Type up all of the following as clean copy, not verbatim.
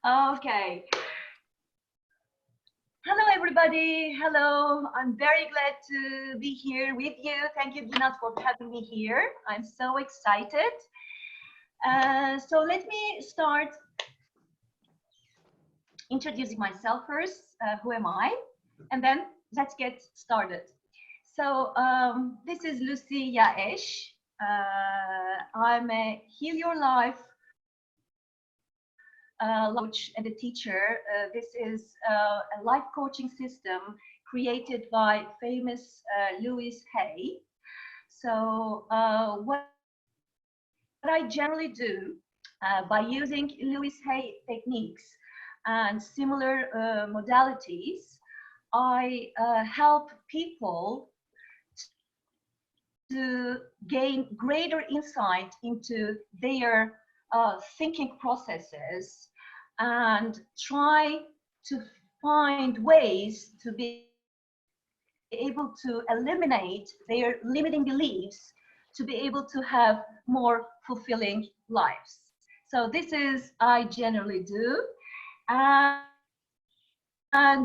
Okay. Hello, everybody. Hello. I'm very glad to be here with you. Thank you, Gina, for having me here. I'm so excited. So let me start introducing myself first. Who am I? And then let's get started. So this is Lucy Yaesh. I'm a Heal Your Life coach and a teacher. This is a life coaching system created by famous Louise Hay. So what I generally do by using Louise Hay techniques and similar modalities, I help people to gain greater insight into their thinking processes and try to find ways to be able to eliminate their limiting beliefs to be able to have more fulfilling lives. So this is I generally do. And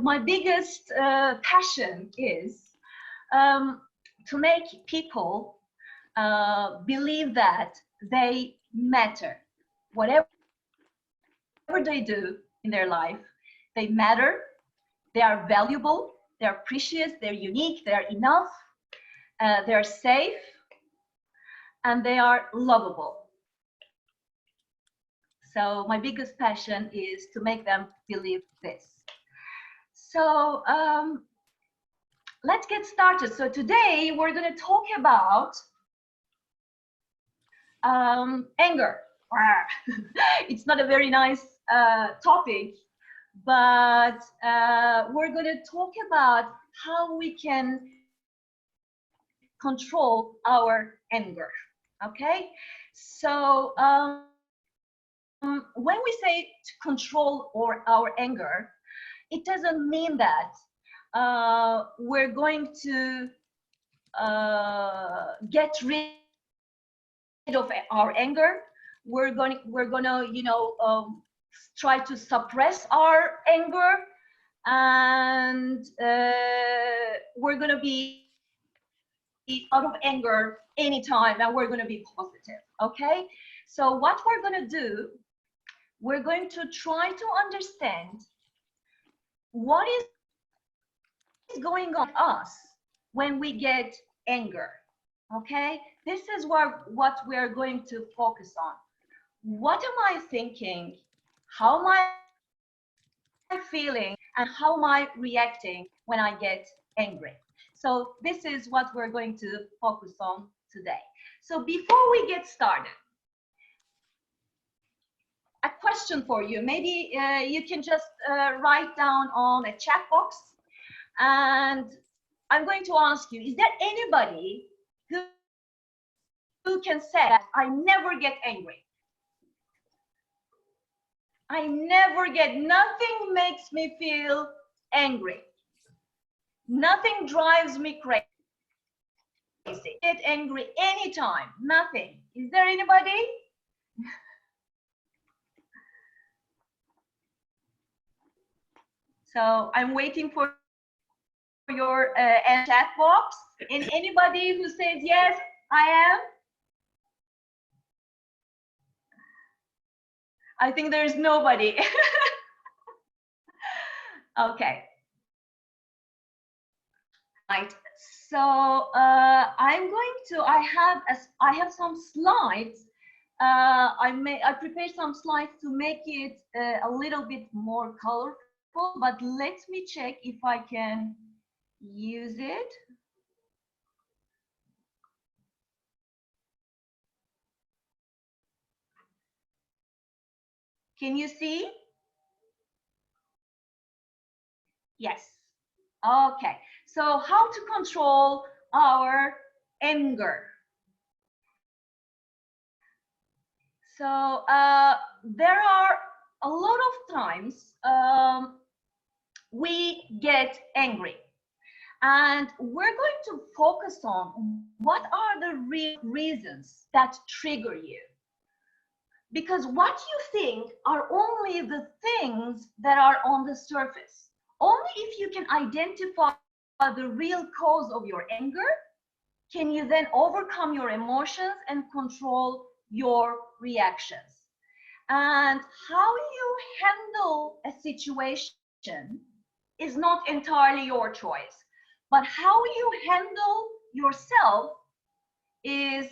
my biggest passion is to make people believe that they matter. Whatever they do in their life, they matter, they are valuable, they are precious, they're unique, they're enough, they're safe, and they are lovable. So my biggest passion is to make them believe this. So let's get started. So today we're going to talk about anger. It's not a very nice topic, but we're going to talk about how we can control our anger. Okay, so when we say to control our anger, it doesn't mean that we're going to get rid of our anger. We're gonna try to suppress our anger, and we're gonna be out of anger anytime, and we're gonna be positive. Okay, so what we're gonna do, we're going to try to understand what is going on with us when we get anger. Okay, this is what we're going to focus on. What am I thinking? How am I feeling? And how am I reacting when I get angry? So this is what we're going to focus on today. So before we get started, a question for you. Maybe you can just write down on a chat box, and I'm going to ask you, is there anybody who can say that I never get angry? I never get, nothing makes me feel angry. Nothing drives me crazy. Get angry anytime, nothing. Is there anybody? So I'm waiting for your chat box. And anybody who says, yes, I am? I think there's nobody. Okay. Right. So I'm going to. I have some slides. I prepared some slides to make it a little bit more colorful. But let me check if I can use it. Can you see? Yes. Okay. So how to control our anger? So there are a lot of times we get angry, and we're going to focus on what are the real reasons that trigger you. Because what you think are only the things that are on the surface. Only if you can identify the real cause of your anger, can you then overcome your emotions and control your reactions. And how you handle a situation is not entirely your choice, but how you handle yourself is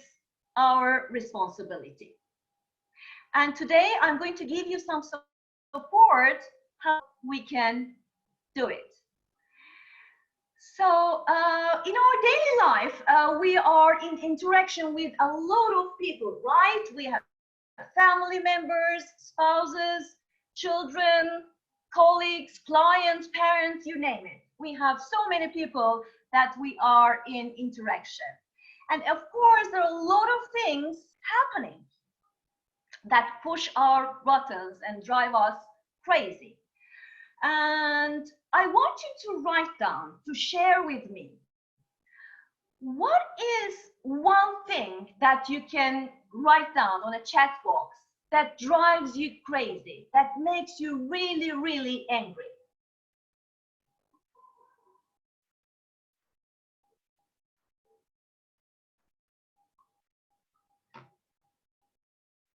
our responsibility. And today I'm going to give you some support how we can do it. So in our daily life, we are in interaction with a lot of people, right? We have family members, spouses, children, colleagues, clients, parents, you name it. We have so many people that we are in interaction. And of course, there are a lot of things happening that push our buttons and drive us crazy. And I want you to write down, to share with me, what is one thing that you can write down on a chat box that drives you crazy, that makes you really, really angry?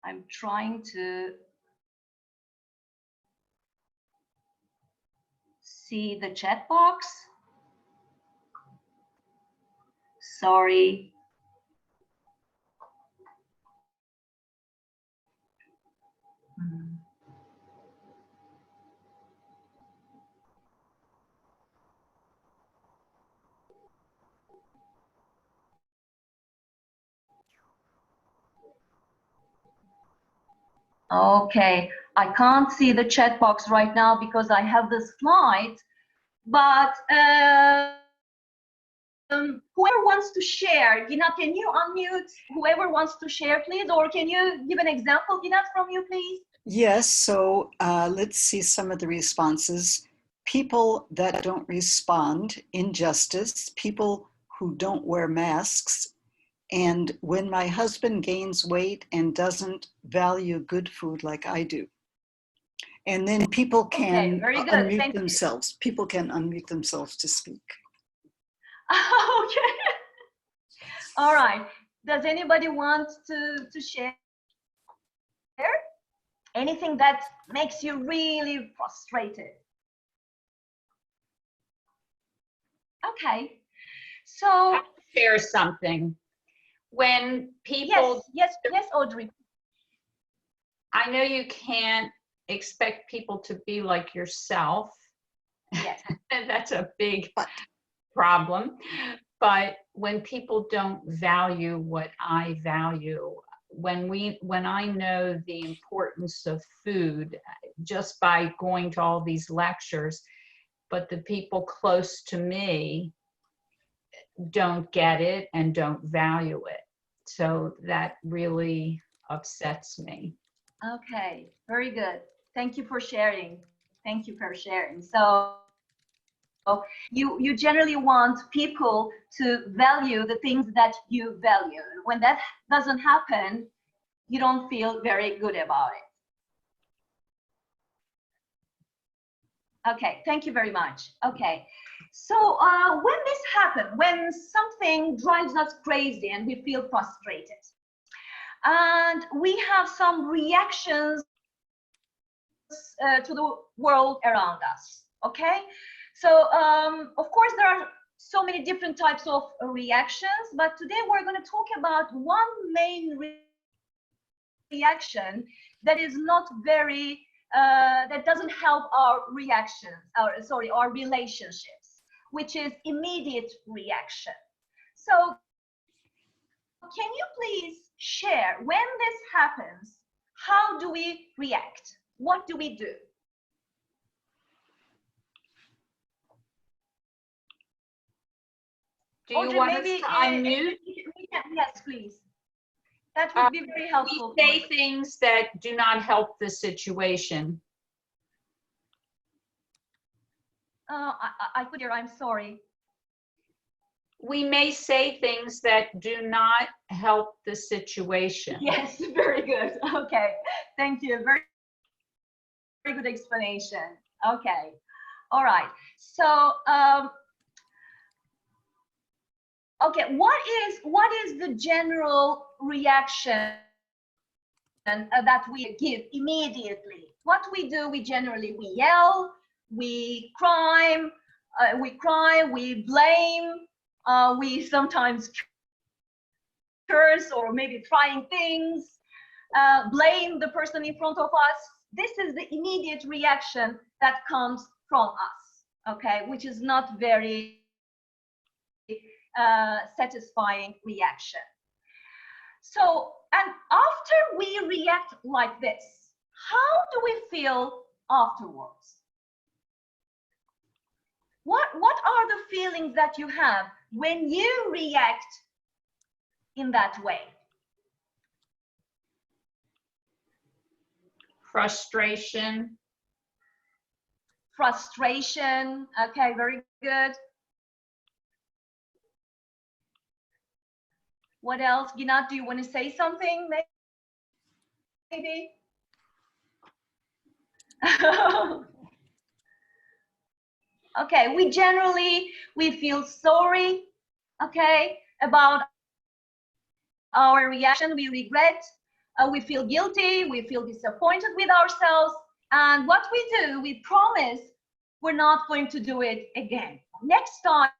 I'm trying to see the chat box. Sorry. Okay, I can't see the chat box right now because I have the slide, but whoever wants to share, Gina, can you unmute whoever wants to share, please? Or can you give an example, Gina, from you, please? Yes, so let's see some of the responses. People that don't respond, injustice, people who don't wear masks, and when my husband gains weight and doesn't value good food like I do. And then people can unmute themselves. People can unmute themselves to speak. Okay. All right. Does anybody want to share? Anything that makes you really frustrated? Okay. So I'll share something. When people yes, Audrey. I know you can't expect people to be like yourself. Yes. And that's a big problem. But when people don't value what I value, when I know the importance of food just by going to all these lectures, but the people close to me don't get it and don't value it. So that really upsets me. Okay, very good. Thank you for sharing. Thank you for sharing. So you generally want people to value the things that you value. When that doesn't happen, you don't feel very good about it. Okay, thank you very much. Okay, so when this happens, when something drives us crazy and we feel frustrated, and we have some reactions to the world around us, okay? So, of course, there are so many different types of reactions, but today we're going to talk about one main reaction that is not very, that doesn't help our reactions, our relationships, which is immediate reaction. So, can you please share, when this happens, how do we react? What do we do? Do you want us to unmute? Yes, please. That would be very helpful. We say things that do not help the situation. I could hear, I'm sorry. we may say things that do not help the situation. Yes, very good. Okay, thank you. Very, very good explanation. Okay, all right. So, okay, what is the general reaction that we give immediately? What we do, we yell, we cry, we blame, we sometimes curse or maybe trying things, blame the person in front of us. This is the immediate reaction that comes from us, okay, which is not very satisfying reaction. So, and after we react like this, how do we feel afterwards? What are the feelings that you have when you react in that way? Frustration. Frustration. Okay, very good. What else? Ginat, do you want to say something? Maybe? Okay, we feel sorry, okay, about our reaction. We regret, we feel guilty, we feel disappointed with ourselves. And what we do, we promise we're not going to do it again. Next time,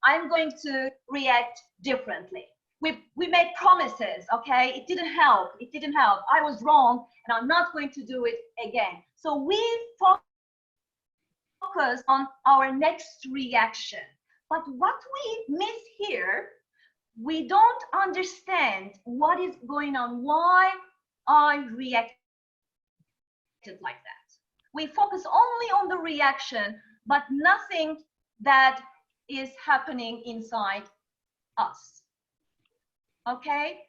I'm going to react differently. We made promises, okay? It didn't help. I was wrong, and I'm not going to do it again. So we focus on our next reaction. But what we miss here, we don't understand what is going on, why I reacted like that. We focus only on the reaction, but nothing that is happening inside us. Okay?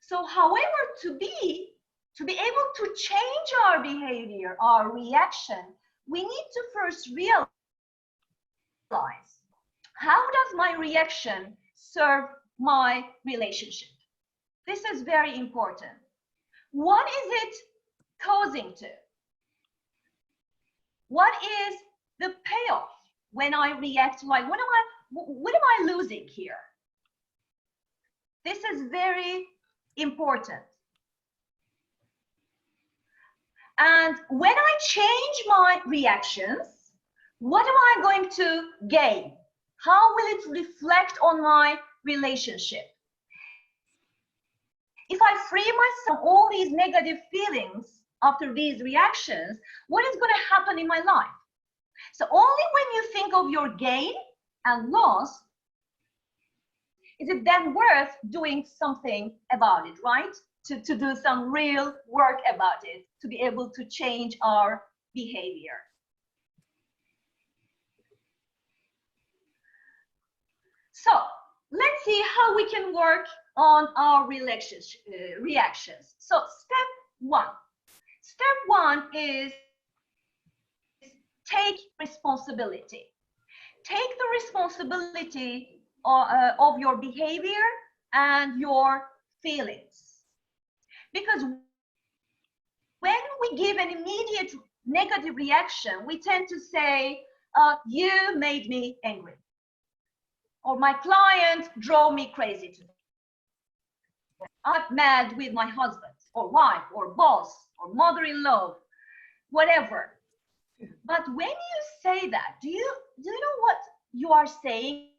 So however, to be able to change our behavior, our reaction, we need to first realize, how does my reaction serve my relationship? This is very important. What is it causing to? What is the payoff when I react like, what am I losing here? This is very important. And when I change my reactions, what am I going to gain? How will it reflect on my relationship? If I free myself from all these negative feelings after these reactions, what is going to happen in my life? So only when you think of your gain and loss, is it then worth doing something about it, right? To do some real work about it, to be able to change our behavior. So let's see how we can work on our reactions. So step one. Step one is take responsibility. Take the responsibility of your behavior and your feelings. Because when we give an immediate negative reaction, we tend to say, you made me angry. Or my client drove me crazy today. I'm mad with my husband, or wife, or boss, or mother-in-law, whatever. But when you say that, do you know what you are saying?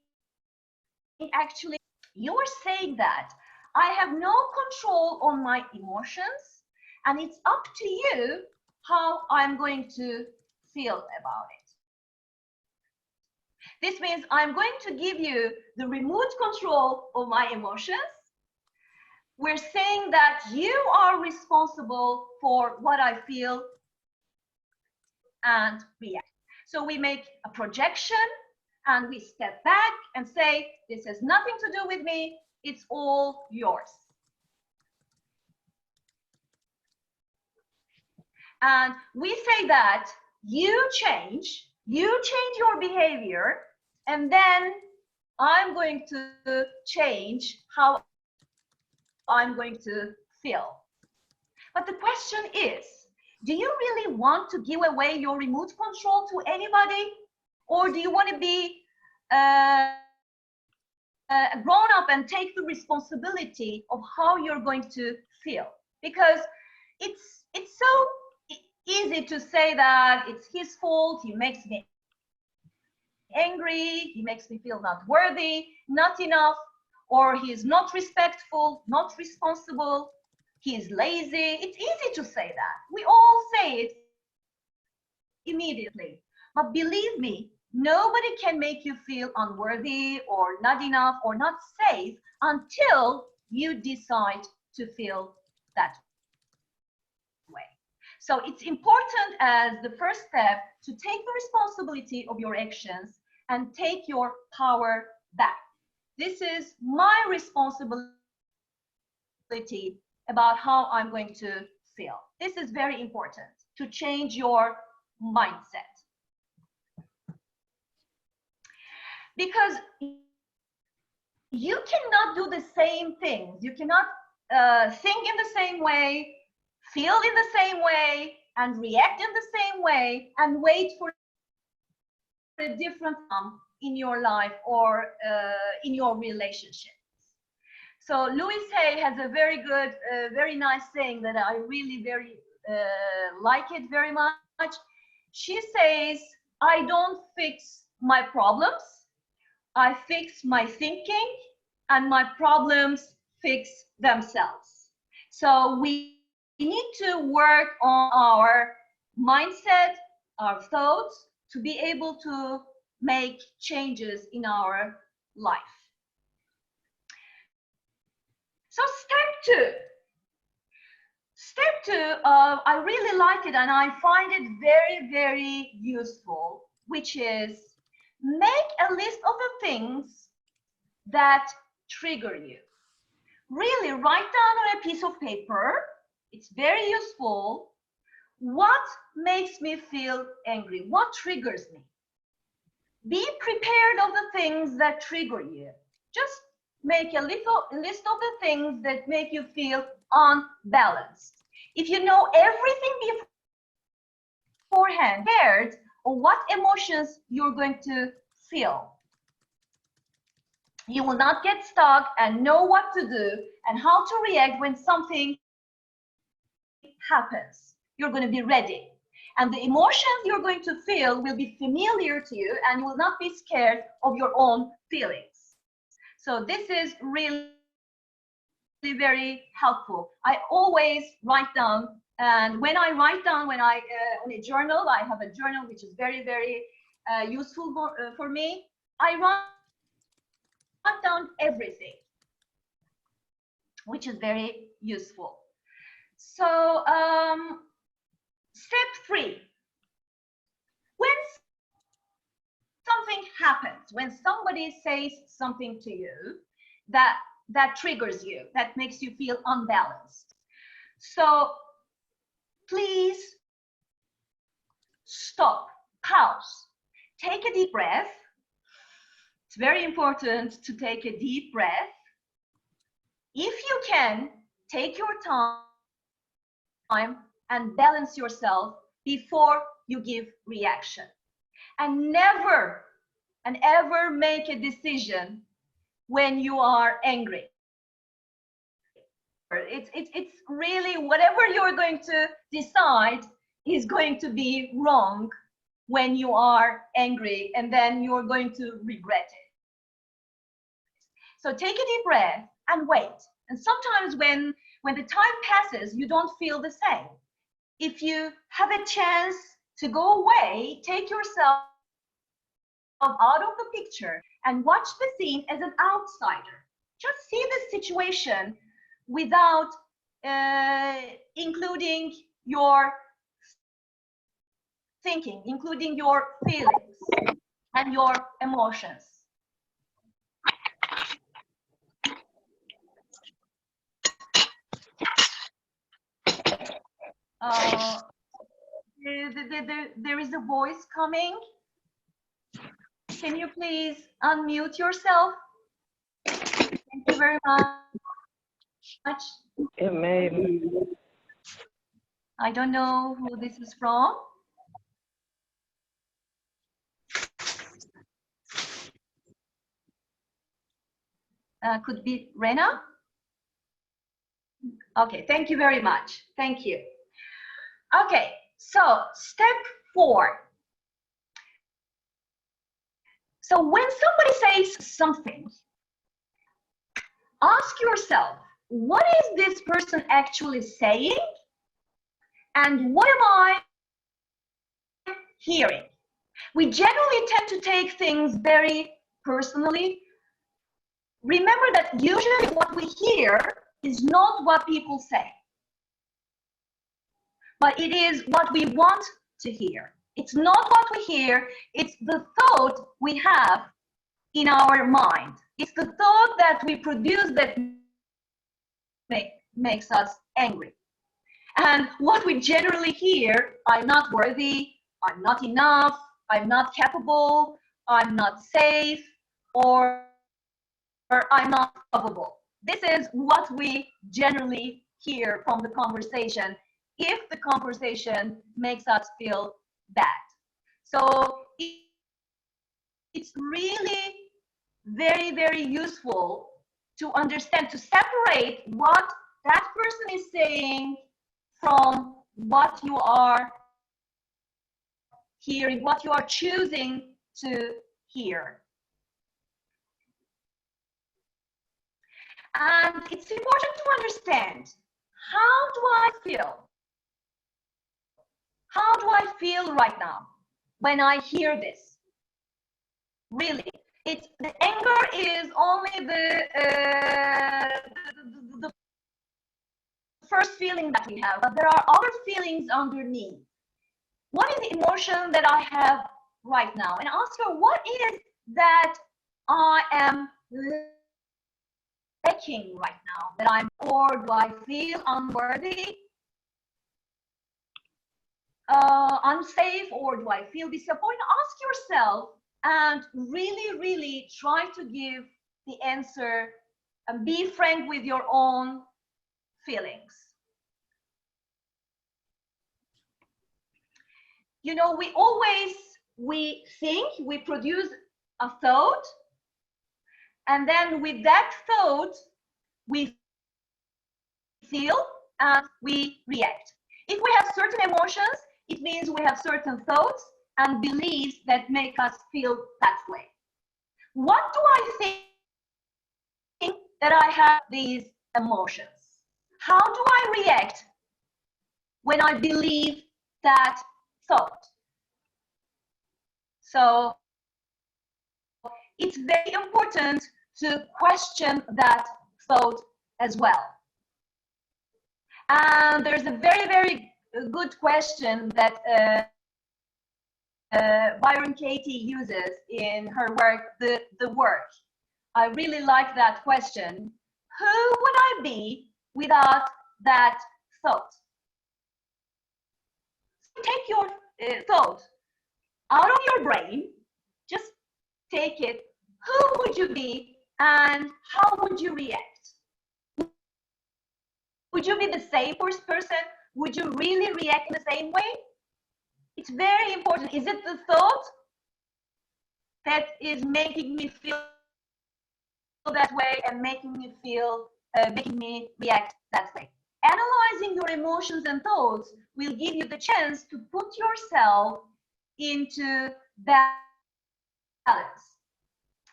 Actually, you're saying that I have no control on my emotions, and it's up to you how I'm going to feel about it. This means I'm going to give you the remote control of my emotions. We're saying that you are responsible for what I feel and react. So we make a projection and we step back and say, this has nothing to do with me, it's all yours. And we say that you change your behavior and then I'm going to change how I'm going to feel. But the question is, do you really want to give away your remote control to anybody? Or do you want to be grown up and take the responsibility of how you're going to feel? Because it's so easy to say that it's his fault, he makes me angry, he makes me feel not worthy, not enough, or he's not respectful, not responsible, he's lazy. It's easy to say that. We all say it immediately. But believe me, nobody can make you feel unworthy or not enough or not safe until you decide to feel that way. So it's important as the first step to take the responsibility of your actions and take your power back. This is my responsibility about how I'm going to feel. This is very important to change your mindset. Because you cannot do the same things. You cannot think in the same way, feel in the same way, and react in the same way, and wait for a different outcome in your life or in your relationships. So Louise Hay has a very good, very nice saying that I really very like it very much. She says, I don't fix my problems, I fix my thinking, and my problems fix themselves. So we need to work on our mindset, our thoughts, to be able to make changes in our life. So step two, I really like it and I find it very, very useful, which is make a list of the things that trigger you. Really write down on a piece of paper. It's very useful. What makes me feel angry? What triggers me? Be prepared of the things that trigger you. Just make a little list of the things that make you feel unbalanced. If you know everything beforehand, prepared of what emotions you're going to feel, you will not get stuck and know what to do and how to react when something happens. You're going to be ready. And the emotions you're going to feel will be familiar to you and you will not be scared of your own feelings. So this is really very helpful. I always write down, and when I write down, on a journal, I have a journal which is very, very useful for me. I write down everything, which is very useful. So step 3, when something happens, when somebody says something to you that triggers you, that makes you feel unbalanced. So please stop, pause, take a deep breath. It's very important to take a deep breath. If you can, take your time and balance yourself before you give reaction. And never and ever make a decision when you are angry. It's really whatever you're going to decide is going to be wrong when you are angry, and then you're going to regret it. So take a deep breath and wait. And sometimes when the time passes, you don't feel the same. If you have a chance to go away, take yourself out of the picture and watch the scene as an outsider. Just see the situation without including your thinking, including your feelings and your emotions. There is a voice coming. Can you please unmute yourself? Thank you very much. It may. I don't know who this is from. Could be Rena. Okay, thank you very much. Thank you. Okay, so step 4. So when somebody says something, ask yourself, what is this person actually saying? And what am I hearing? We generally tend to take things very personally. Remember that usually what we hear is not what people say, but it is what we want to hear. It's not what we hear, it's the thought we have in our mind. It's the thought that we produce that makes us angry. And what we generally hear, I'm not worthy, I'm not enough, I'm not capable, I'm not safe, or I'm not lovable. This is what we generally hear from the conversation if the conversation makes us feel bad. So it's really very, very useful to understand, to separate what that person is saying from what you are hearing, what you are choosing to hear. And it's important to understand, how do I feel? How do I feel right now when I hear this? Really, the anger is only the first feeling that we have, but there are other feelings underneath. What is the emotion that I have right now? And ask her, what is that I am lacking right now? That I'm, or do I feel unworthy, unsafe, or do I feel disappointed? Ask yourself and really, really try to give the answer and be frank with your own feelings. You know, we think, we produce a thought, and then with that thought, we feel and we react. If we have certain emotions, it means we have certain thoughts and beliefs that make us feel that way. What do I think that I have these emotions? How do I react when I believe that thought? So it's very important to question that thought as well. And there's a very, very good question that Byron Katie uses in her work, The Work. I really like that question. Who would I be without that thought? Take your thought out of your brain, just take it. Who would you be and how would you react? Would you be the same person? Would you really react in the same way? It's very important. Is it the thought that is making me feel that way and making me react that way? Analyzing your emotions and thoughts will give you the chance to put yourself into balance.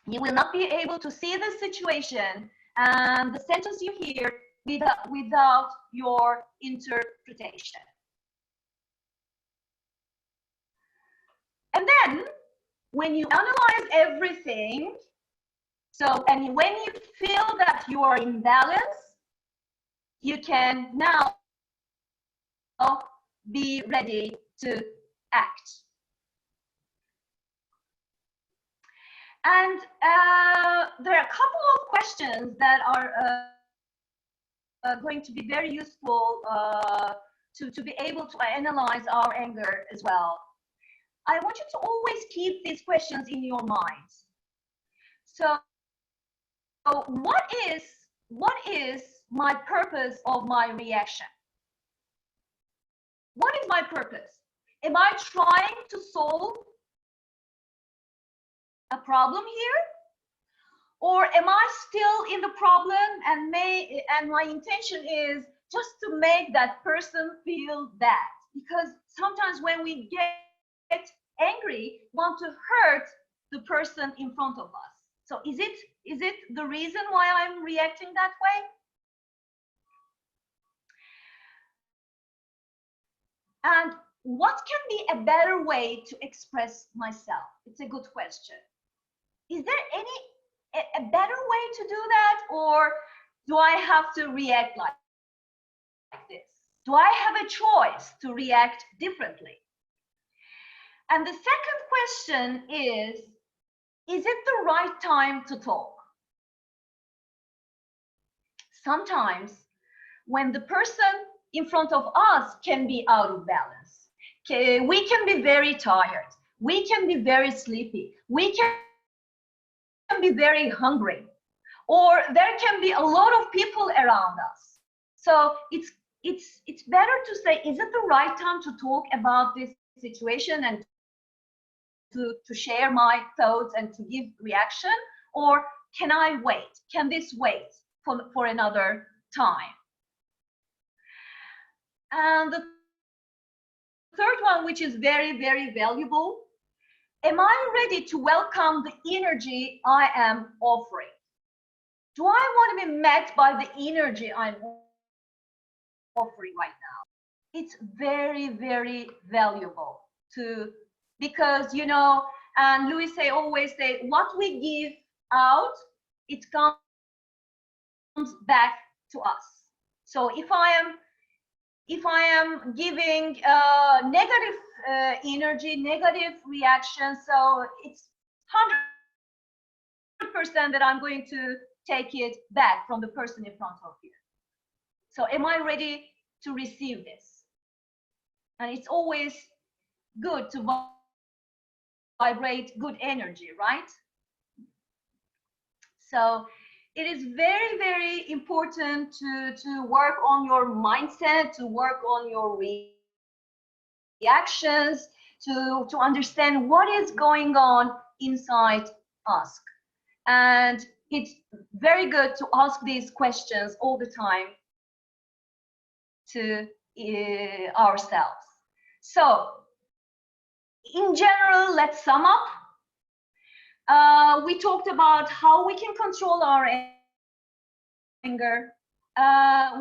You will not be able to see the situation and the sentence you hear without your interpretation. And then when you analyze everything, and when you feel that you are in balance, you can now be ready to act. And there are a couple of questions that are going to be very useful to be able to analyze our anger as well. I want you to always keep these questions in your minds. So what is my purpose of my reaction? What is my purpose? Am I trying to solve a problem here? Or am I still in the problem and my intention is just to make that person feel bad? Because sometimes when we get angry, we want to hurt the person in front of us. So is it the reason why I'm reacting that way? And what can be a better way to express myself? It's a good question. Is there a better way to do that, or do I have to react like this? Do I have a choice to react differently? And the second question is it the right time to talk? Sometimes when the person in front of us can be out of balance, we can be very tired, we can be very sleepy, we can be very hungry, or there can be a lot of people around us. So it's better to say, is it the right time to talk about this situation and to share my thoughts and to give reaction, or can I wait? Can this wait for another time? And the third one, which is very, very valuable, am I ready to welcome the energy I am offering? Do I want to be met by the energy I'm offering right now? It's very, very valuable because, you know, and Louis always say, what we give out, it comes back to us. So if I am giving negative energy, negative reaction, so it's 100% that I'm going to take it back from the person in front of you. So am I ready to receive this? And it's always good to vibrate good energy, right? So it is very, very important to work on your mindset, to work on your reactions, to understand what is going on inside us. And it's very good to ask these questions all the time to ourselves. So in general, let's sum up. We talked about how we can control our anger.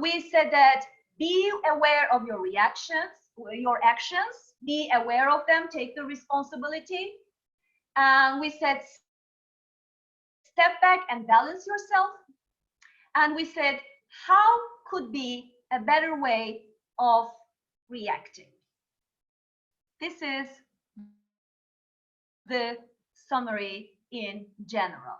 We said that be aware of your reactions, your actions, be aware of them, take the responsibility. And we said step back and balance yourself. And we said how could be a better way of reacting. This is the summary in general.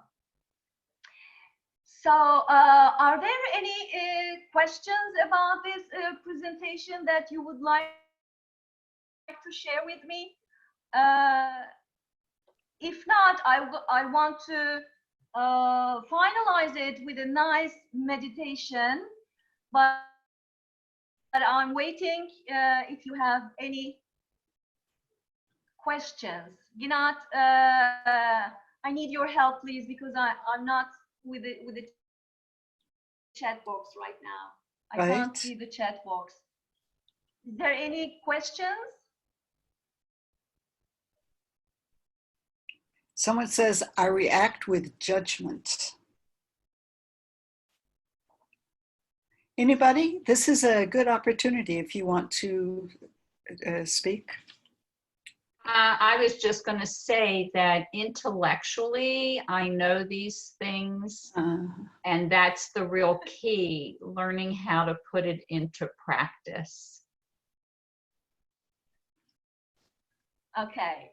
So are there any questions about this presentation that you would like to share with me? If not, I want to finalize it with a nice meditation, but I'm waiting if you have any questions. Ginat, I need your help, please, because I'm not with the chat box right now. I can't see the chat box. Is there any questions? Someone says, I react with judgment. Anybody? This is a good opportunity if you want to speak. I was just going to say that intellectually, I know these things, and that's the real key, learning how to put it into practice. Okay,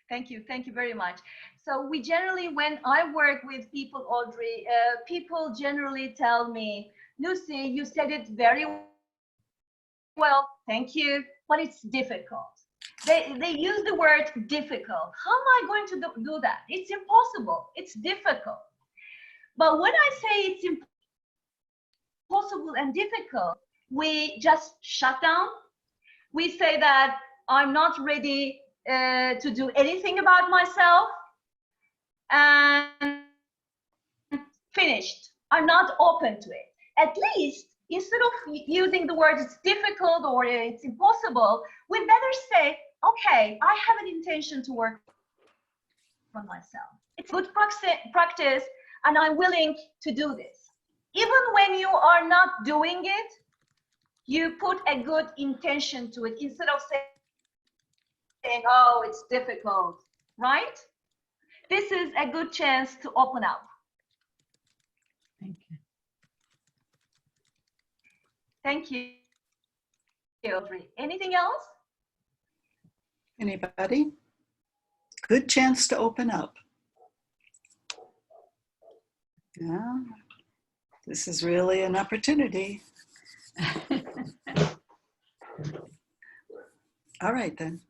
thank you very much. So we generally, when I work with people, Audrey, people generally tell me, Lucy, you said it very well, thank you, but it's difficult. They use the word difficult. How am I going to do that? It's impossible. It's difficult. But when I say it's impossible and difficult, we just shut down. We say that I'm not ready to do anything about myself, and finished. I'm not open to it. At least, instead of using the word it's difficult or it's impossible, we better say, okay, I have an intention to work on myself. It's good practice, and I'm willing to do this. Even when you are not doing it, you put a good intention to it instead of saying, oh, it's difficult, right? This is a good chance to open up. Thank you. Thank you, Audrey. Anything else? Anybody? Good chance to open up. Yeah, this is really an opportunity. All right then.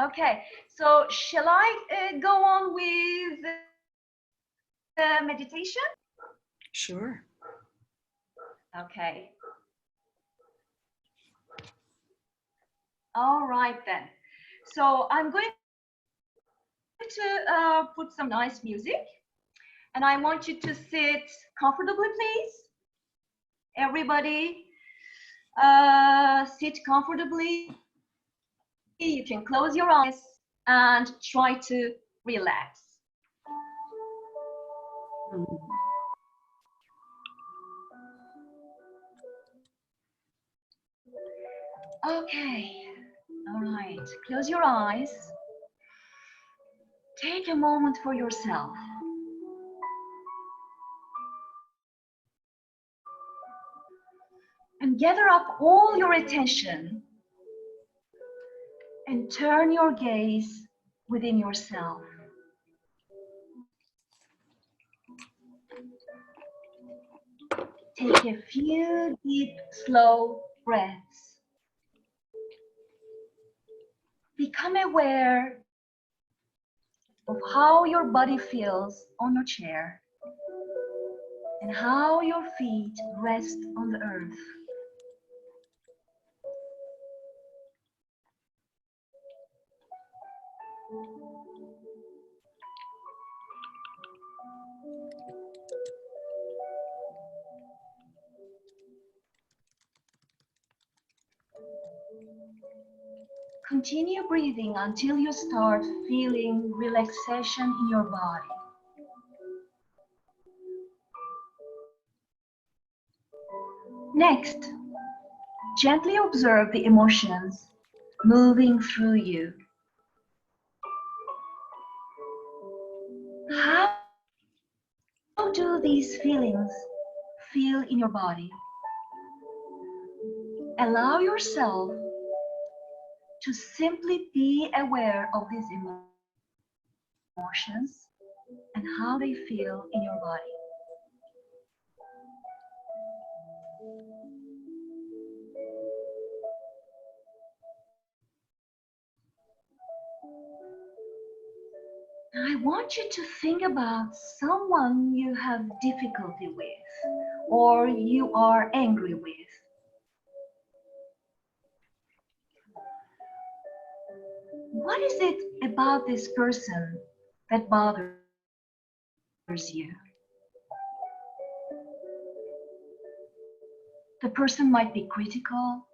Okay, so shall I go on with the meditation? Sure. Okay. All right then. So I'm going to put some nice music, and I want you to sit comfortably, please. Everybody, sit comfortably. You can close your eyes and try to relax. Okay, all right, close your eyes. Take a moment for yourself. And gather up all your attention and turn your gaze within yourself. Take a few deep, slow breaths. Become aware of how your body feels on your chair and how your feet rest on the earth. Continue breathing until you start feeling relaxation in your body. Next, gently observe the emotions moving through you. How do these feelings feel in your body? Allow yourself to simply be aware of these emotions and how they feel in your body. Now I want you to think about someone you have difficulty with or you are angry with. What is it about this person that bothers you? The person might be critical,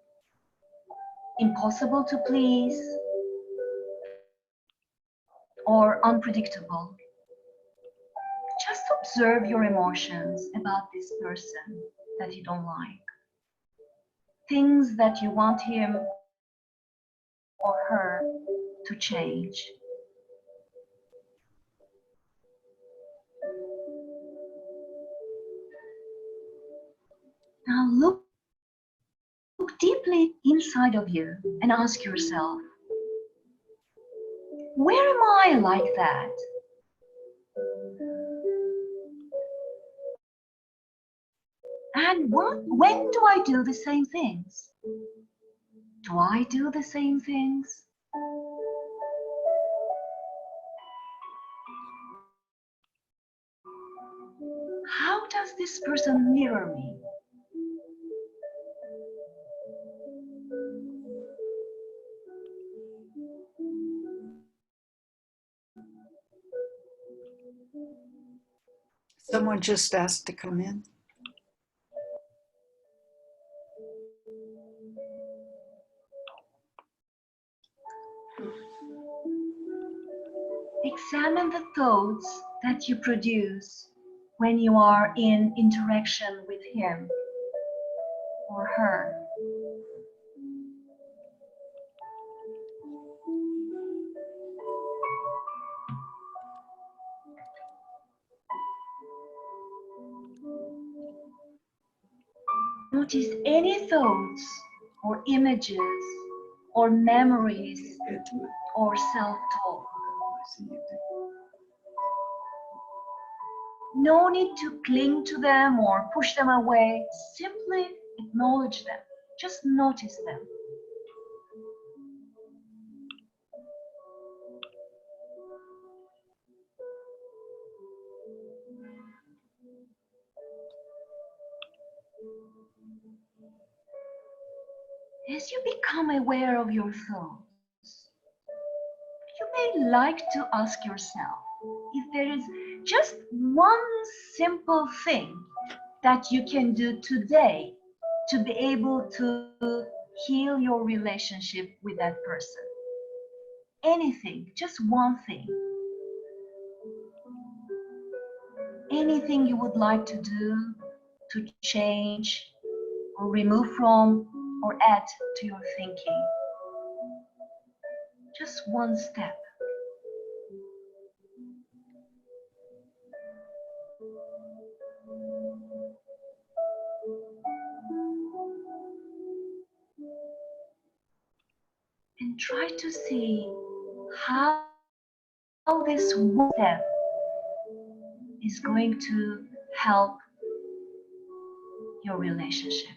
impossible to please, or unpredictable. Just observe your emotions about this person that you don't like. Things that you want him or her to change. Now look deeply inside of you and ask yourself, where am I like that? And when do I do the same things? Do I do the same things? does this person mirror me? Someone just asked to come in. Examine the thoughts that you produce when you are in interaction with him or her. Notice any thoughts or images or memories or self-talk. No need to cling to them or push them away. Simply acknowledge them. Just notice them. As you become aware of your thoughts, you may like to ask yourself if there is just one simple thing that you can do today to be able to heal your relationship with that person. Anything, just one thing. Anything you would like to do to change or remove from or add to your thinking. Just one step. And try to see how this one step is going to help your relationship.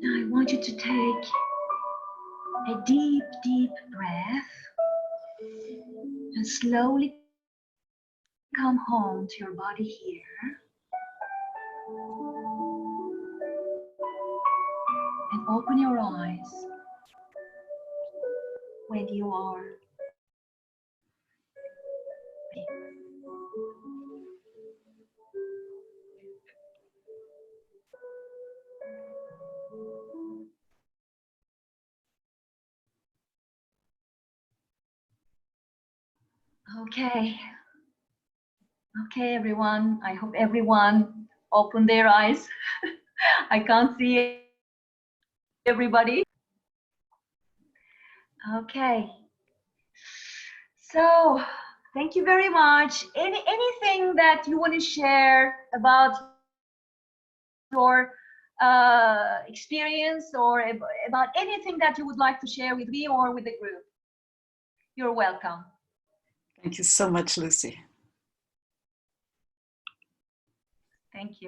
Now I want you to take a deep, deep breath and slowly come home to your body here. And open your eyes when you are ready. Okay, everyone. I hope everyone opened their eyes. I can't see everybody. Okay. So, thank you very much. Anything that you want to share about your experience or about anything that you would like to share with me or with the group? You're welcome. Thank you so much, Lucy. Thank you.